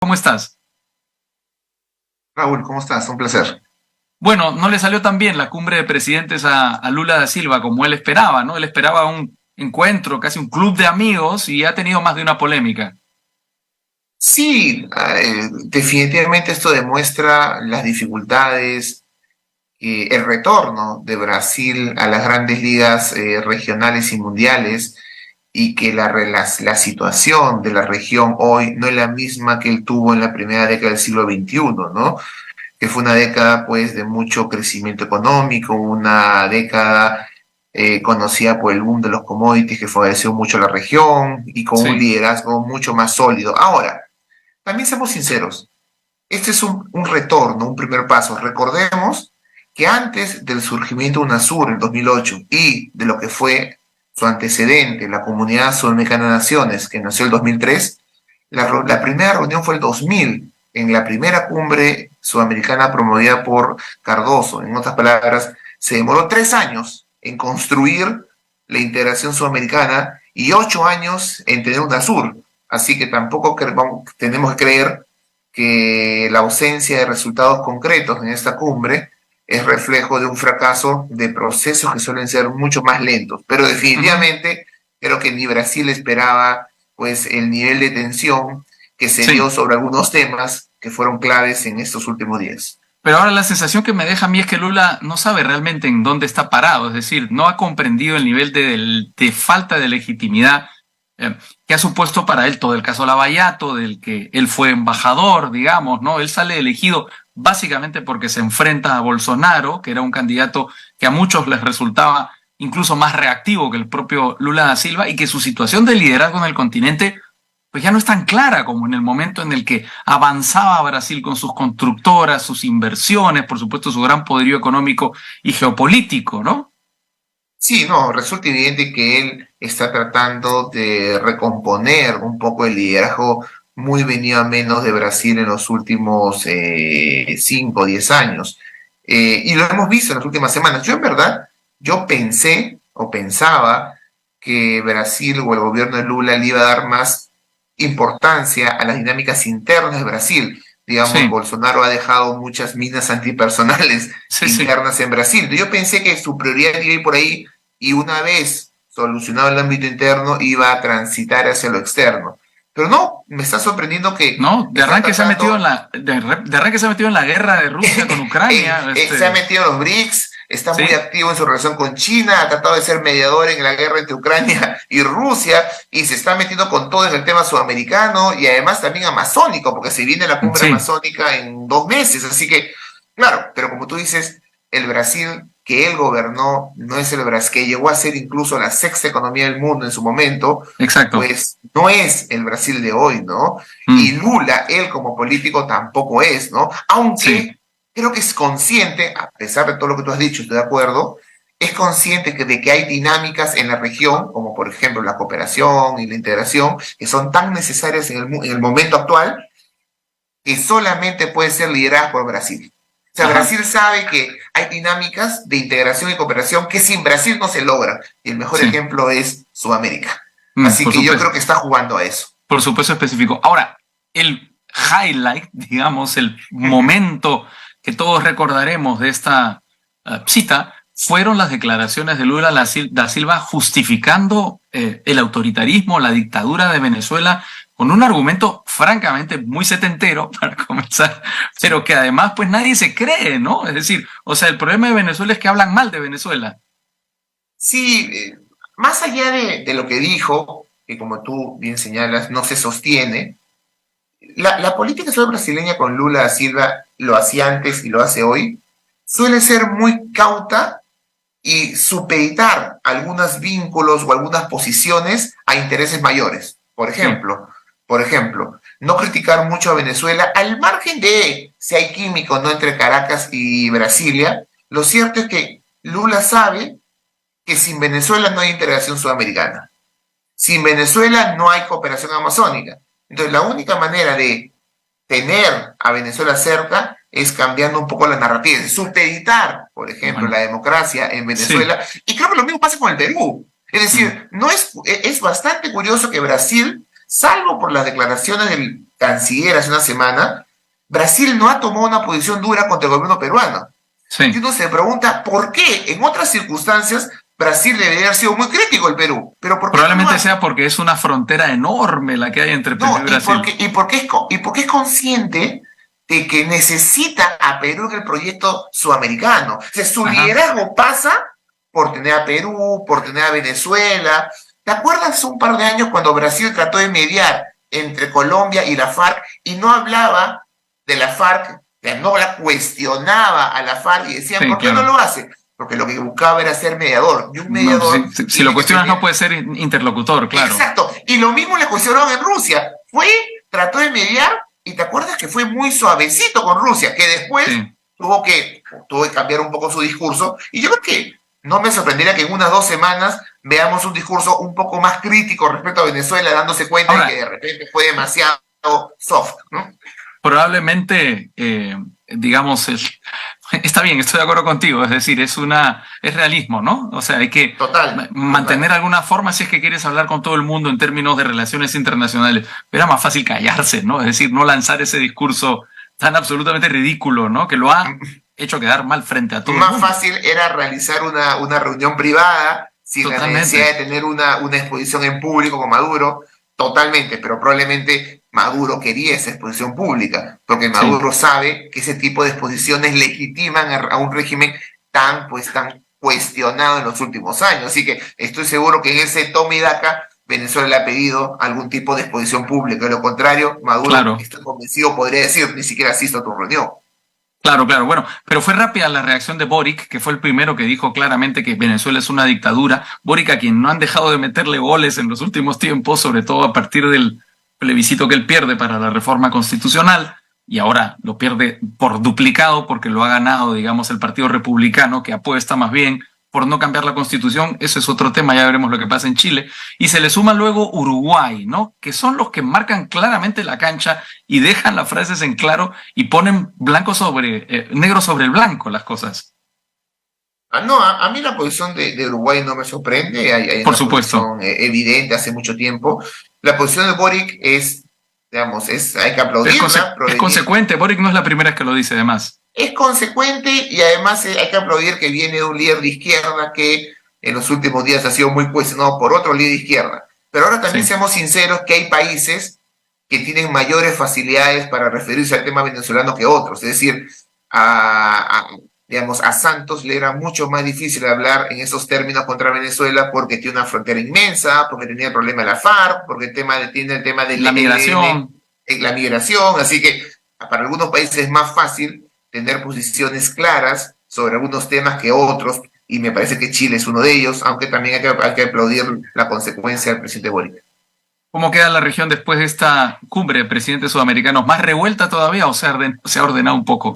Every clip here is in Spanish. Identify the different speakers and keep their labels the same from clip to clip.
Speaker 1: ¿Cómo estás?
Speaker 2: Raúl, ¿cómo estás? Un placer.
Speaker 1: Bueno, no le salió tan bien la cumbre de presidentes a Lula da Silva como él esperaba, ¿no? Él esperaba un encuentro, casi un club de amigos y ha tenido más de una polémica.
Speaker 2: Sí, definitivamente esto demuestra las dificultades, el retorno de Brasil a las grandes ligas regionales y mundiales y que la situación de la región hoy no es la misma que él tuvo en la primera década del siglo XXI, ¿no? Que fue una década pues de mucho crecimiento económico, una década conocida por el boom de los commodities que favoreció mucho a la región y con un
Speaker 1: Sí.
Speaker 2: liderazgo mucho más sólido. Ahora, también seamos sinceros, este es un retorno, un primer paso. Recordemos que antes del surgimiento de UNASUR en 2008 y de lo que fue su antecedente, la Comunidad Sudamericana de Naciones, que nació en el 2003, la primera reunión fue el 2000, en la primera cumbre sudamericana promovida por Cardoso. En otras palabras, se demoró 3 años en construir la integración sudamericana y 8 años en tener UNASUR. Así que tampoco tenemos que creer que la ausencia de resultados concretos en esta cumbre es reflejo de un fracaso de procesos que suelen ser mucho más lentos. Pero
Speaker 1: Ujú.
Speaker 2: definitivamente creo que ni Brasil esperaba pues el nivel de tensión que se dio
Speaker 1: Sí.
Speaker 2: sobre algunos temas que fueron claves en estos últimos días.
Speaker 1: Pero ahora la sensación que me deja a mí es que Lula no sabe realmente en dónde está parado, es decir, no ha comprendido el nivel de falta de legitimidad que ha supuesto para él todo el caso Lavallato, del que él fue embajador, digamos, ¿no? Él sale elegido básicamente porque se enfrenta a Bolsonaro, que era un candidato que a muchos les resultaba incluso más reactivo que el propio Lula da Silva, y que su situación de liderazgo en el continente pues ya no es tan clara como en el momento en el que avanzaba Brasil con sus constructoras, sus inversiones, por supuesto su gran poderío económico y geopolítico, ¿no?
Speaker 2: Sí, no, resulta evidente que él está tratando de recomponer un poco el liderazgo muy venido a menos de Brasil en los últimos 5 o 10 años. Y lo hemos visto en las últimas semanas. Yo en verdad, yo pensé o pensaba que Brasil o el gobierno de Lula le iba a dar más importancia a las dinámicas internas de Brasil. Digamos,
Speaker 1: Sí,
Speaker 2: Bolsonaro ha dejado muchas minas antipersonales
Speaker 1: sí, sí.
Speaker 2: internas en Brasil. Yo pensé que su prioridad iba a ir por ahí y una vez solucionado el ámbito interno iba a transitar hacia lo externo. Pero no, me está sorprendiendo que
Speaker 1: No, de
Speaker 2: está
Speaker 1: arranque se ha metido en
Speaker 2: tratando,
Speaker 1: de arranque se ha metido en la guerra de Rusia con Ucrania,
Speaker 2: se ha metido en los BRICS, está muy
Speaker 1: sí,
Speaker 2: activo en su relación con China, ha tratado de ser mediador en la guerra entre Ucrania y Rusia, y se está metiendo con todo en el tema sudamericano y además también amazónico, porque se viene la cumbre
Speaker 1: sí,
Speaker 2: amazónica en 2 meses. Así que, claro, pero como tú dices, el Brasil que él gobernó no es el Brasil que llegó a ser incluso la sexta economía del mundo en su momento,
Speaker 1: exacto.
Speaker 2: pues no es el Brasil de hoy, ¿no? Y
Speaker 1: Mm,
Speaker 2: Lula, él como político tampoco es, ¿no?
Speaker 1: sí,
Speaker 2: Aunque creo que es consciente, a pesar de todo lo que tú has dicho, estoy de acuerdo, es consciente de que hay dinámicas en la región, como por ejemplo la cooperación y la integración, que son tan necesarias en el momento actual, que solamente puede ser lideradas por Brasil. O sea,
Speaker 1: ajá,
Speaker 2: Brasil sabe que hay dinámicas de integración y cooperación que sin Brasil no se logran. Y el mejor
Speaker 1: sí,
Speaker 2: ejemplo es Sudamérica. Así
Speaker 1: por
Speaker 2: que yo
Speaker 1: supuesto.
Speaker 2: creo que está jugando a eso.
Speaker 1: Por supuesto específico. Ahora, el highlight, digamos, el momento que todos recordaremos de esta cita fueron las declaraciones de Lula da Silva justificando el autoritarismo, la dictadura de Venezuela, con un argumento francamente muy setentero para comenzar, pero que además pues nadie se cree, ¿no? Es decir, o sea, el problema de Venezuela es que hablan mal de Venezuela.
Speaker 2: Sí, más allá de lo que dijo, que como tú bien señalas, no se sostiene, la política social brasileña con Lula da Silva lo hacía antes y lo hace hoy, suele ser muy cauta y supeditar algunos vínculos o algunas posiciones a intereses mayores.
Speaker 1: Sí,
Speaker 2: Por ejemplo, no criticar mucho a Venezuela al margen de si hay químico no entre Caracas y Brasilia. Lo cierto es que Lula sabe que sin Venezuela no hay integración sudamericana. Sin Venezuela no hay cooperación amazónica. Entonces, la única manera de tener a Venezuela cerca es cambiando un poco la narrativa, es supeditar, por ejemplo,
Speaker 1: bueno,
Speaker 2: la democracia en
Speaker 1: sí,
Speaker 2: Venezuela. Y creo que lo mismo pasa con el Perú. Es
Speaker 1: mm,
Speaker 2: decir, no es bastante curioso que Brasil salvo por las declaraciones del canciller hace una semana, Brasil no ha tomado una posición dura contra el gobierno peruano. Y
Speaker 1: Sí.
Speaker 2: uno se pregunta por qué en otras circunstancias Brasil debería haber sido muy crítico al Perú, pero ¿por qué no lo
Speaker 1: Probablemente
Speaker 2: hace?
Speaker 1: sea porque es una frontera enorme la que hay entre Perú y
Speaker 2: No,
Speaker 1: Brasil.
Speaker 2: y porque es consciente de que necesita a Perú en el proyecto sudamericano. O sea, su
Speaker 1: Ajá.
Speaker 2: liderazgo pasa por tener a Perú, por tener a Venezuela. ¿Te acuerdas hace un par de años cuando Brasil trató de mediar entre Colombia y la FARC y no hablaba de la FARC, no la cuestionaba a la FARC y decían,
Speaker 1: Sí,
Speaker 2: ¿por qué no
Speaker 1: claro.
Speaker 2: lo hace? Porque lo que buscaba era ser mediador, y un
Speaker 1: No, pues
Speaker 2: mediador
Speaker 1: si lo
Speaker 2: tiene que
Speaker 1: cuestionas no
Speaker 2: tener.
Speaker 1: puede ser interlocutor, claro.
Speaker 2: Exacto. Y lo mismo le cuestionaron en Rusia. Trató de mediar y te acuerdas que fue muy suavecito con Rusia, que después
Speaker 1: Sí,
Speaker 2: tuvo que cambiar un poco su discurso. Y yo creo que no me sorprendería que en unas 2 semanas veamos un discurso un poco más crítico respecto a Venezuela, dándose cuenta de que
Speaker 1: ahora,
Speaker 2: de repente fue demasiado soft, ¿no?
Speaker 1: probablemente, digamos, está bien, estoy de acuerdo contigo, es decir, es realismo, ¿no? O sea, hay que
Speaker 2: Total, total.
Speaker 1: mantener alguna forma si es que quieres hablar con todo el mundo en términos de relaciones internacionales. Pero era más fácil callarse, ¿no? Es decir, no lanzar ese discurso tan absolutamente ridículo, ¿no? Que lo ha hecho quedar mal frente a todo el
Speaker 2: Más
Speaker 1: mundo.
Speaker 2: fácil era realizar una reunión privada sin la necesidad de
Speaker 1: Totalmente.
Speaker 2: tener una exposición en público con Maduro, totalmente, pero probablemente Maduro quería esa exposición pública, porque
Speaker 1: Sí.
Speaker 2: Maduro sabe que ese tipo de exposiciones legitiman a un régimen tan cuestionado en los últimos años. Así que estoy seguro que en ese toma y daca Venezuela le ha pedido algún tipo de exposición pública. De lo contrario, Maduro,
Speaker 1: Claro.
Speaker 2: estoy convencido, podría decir, ni siquiera asisto a tu reunión.
Speaker 1: Claro, claro. Bueno, pero fue rápida la reacción de Boric, que fue el primero que dijo claramente que Venezuela es una dictadura. Boric, a quien no han dejado de meterle goles en los últimos tiempos, sobre todo a partir del plebiscito que él pierde para la reforma constitucional, y ahora lo pierde por duplicado porque lo ha ganado, digamos, el Partido Republicano, que apuesta más bien por no cambiar la constitución. Eso es otro tema, ya veremos lo que pasa en Chile. Y se le suma luego Uruguay, ¿no? Que son los que marcan claramente la cancha y dejan las frases en claro y ponen negro sobre el blanco las cosas.
Speaker 2: No, a mí la posición de Uruguay no me sorprende, hay
Speaker 1: Por
Speaker 2: una
Speaker 1: supuesto.
Speaker 2: posición evidente hace mucho tiempo. La posición de Boric es, digamos, hay que aplaudirla,
Speaker 1: Es consecuente. Boric no es la primera vez que lo dice, además.
Speaker 2: es consecuente y además hay que aplaudir que viene de un líder de izquierda que en los últimos días ha sido muy cuestionado por otro líder de izquierda. Pero ahora también
Speaker 1: Sí.
Speaker 2: seamos sinceros que hay países que tienen mayores facilidades para referirse al tema venezolano que otros. Es decir, digamos, a Santos le era mucho más difícil hablar en esos términos contra Venezuela porque tiene una frontera inmensa, porque tenía el problema de la FARC, porque tiene el tema del
Speaker 1: La
Speaker 2: ELN,
Speaker 1: migración.
Speaker 2: la migración, así que para algunos países es más fácil tener posiciones claras sobre algunos temas que otros, y me parece que Chile es uno de ellos, aunque también hay que aplaudir la consecuencia del presidente Boric.
Speaker 1: ¿Cómo queda la región después de esta cumbre de presidentes sudamericanos? ¿Más revuelta todavía o se ha ordenado un poco?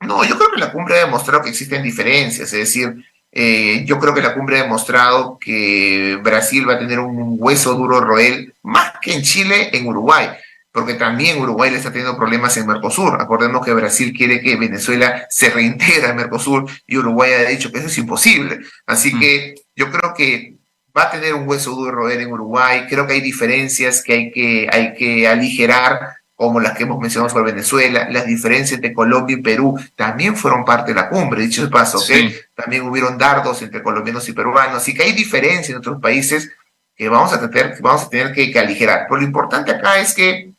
Speaker 2: No, yo creo que la cumbre ha demostrado que existen diferencias, es decir, yo creo que la cumbre ha demostrado que Brasil va a tener un hueso duro roer, más que en Chile, en Uruguay, porque también Uruguay le está teniendo problemas en Mercosur. Acordemos que Brasil quiere que Venezuela se reintegre a Mercosur y Uruguay ha dicho que eso es imposible. Así
Speaker 1: Mm.
Speaker 2: que yo creo que va a tener un hueso duro roer en Uruguay. Creo que hay diferencias que hay que aligerar, como las que hemos mencionado sobre Venezuela. Las diferencias entre Colombia y Perú también fueron parte de la cumbre, dicho de paso, ¿ok?
Speaker 1: Sí.
Speaker 2: También hubieron dardos entre colombianos y peruanos, así que hay diferencias en otros países que vamos a tener que aligerar. Pero lo importante acá es que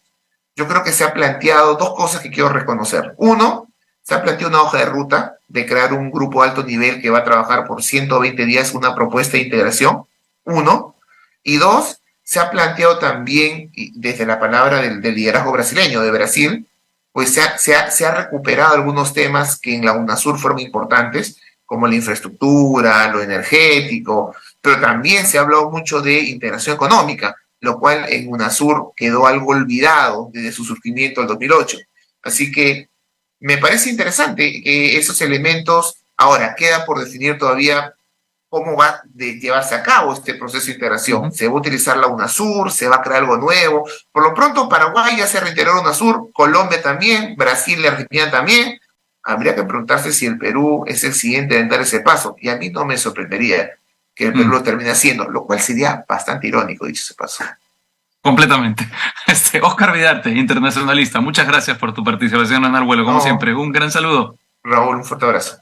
Speaker 2: yo creo que se ha planteado dos cosas que quiero reconocer. Uno, se ha planteado una hoja de ruta de crear un grupo de alto nivel que va a trabajar por 120 días una propuesta de integración. Uno. Y dos, se ha planteado también, desde la palabra del liderazgo brasileño, de Brasil, pues se ha recuperado algunos temas que en la UNASUR fueron importantes, como la infraestructura, lo energético, pero también se ha hablado mucho de integración económica, lo cual en UNASUR quedó algo olvidado desde su surgimiento en 2008. Así que me parece interesante que esos elementos, ahora queda por definir todavía cómo va a llevarse a cabo este proceso de integración.
Speaker 1: Ujú.
Speaker 2: ¿Se va a utilizar la UNASUR? ¿Se va a crear algo nuevo? Por lo pronto, Paraguay ya se reintegró a UNASUR, Colombia también, Brasil y Argentina también. Habría que preguntarse si el Perú es el siguiente en dar ese paso. Y a mí no me sorprendería que el Perú
Speaker 1: Mm.
Speaker 2: lo termine haciendo, lo cual sería bastante irónico, dicho ese paso.
Speaker 1: Completamente. Oscar Vidarte, internacionalista, muchas gracias por tu participación en Al Vuelo, como
Speaker 2: No,
Speaker 1: siempre. Un gran saludo.
Speaker 2: Raúl, un fuerte abrazo.